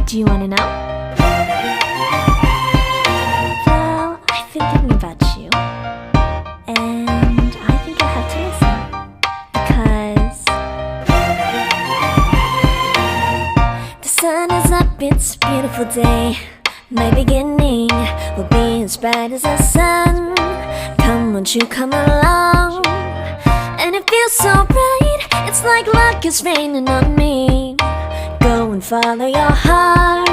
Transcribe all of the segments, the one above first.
Do you want to know? Well, I've been thinking about you, and I think you'll have to listen, because the sun is up, it's a beautiful day. My beginning will be as bright as the sun. Come, won't you come along? And it feels so bright, it's like luck is raining on me. Go and follow your heart,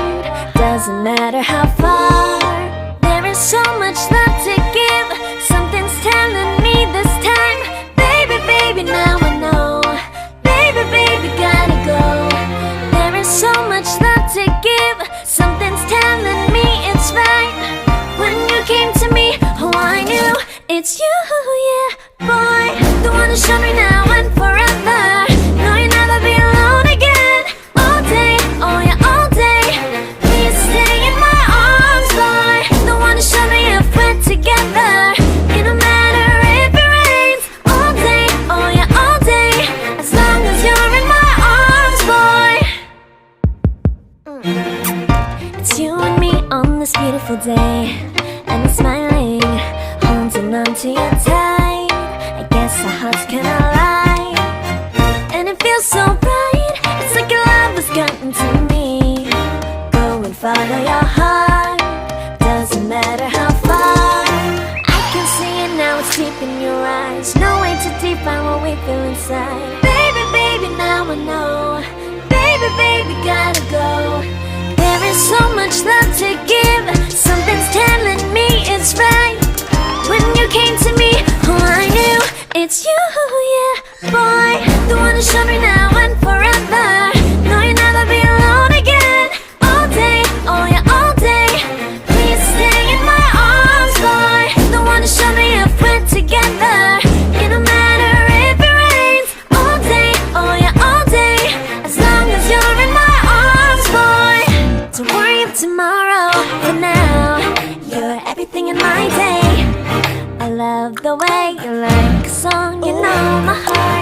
doesn't matter how far. There is so much love to give, something's telling me this time. Baby, baby, now I know. Baby, baby, gotta go. There is so much love to give, something's telling me it's right. When you came to me, oh I knew it's you, yeah, boy. The one who showed me now and forever. No, you'll never be alone again. All day, oh yeah, all day. Please stay in my arms, boy. The one who showed me if we're together. It don't matter if it rains. All day, oh yeah, all day. As long as you're in my arms, boy. It's you and me on this beautiful day, and I'm smiling, holding on to you tight. I guess our hearts can align, and it feels so bright. It's like your love has gotten to me. Go and follow your heart, doesn't matter how far. I can see it now, it's deep in your eyes. No way to define what we feel inside. Baby, baby, now I know. Baby, baby, gotta go. There is so much love to give, something's telling me it's right. When you came to me, oh I knew it's you, yeah, boy. The one who showed me now and forever. No, you'll never be alone again. All day, oh yeah, all day. Please stay in my arms, boy. The one who showed me if we're together. It don't matter if it rains. All day, oh yeah, all day. As long as you're in my arms, boy. Don't worry of tomorrow, for now you're everything in my day. I love the way you like a song, you know my heart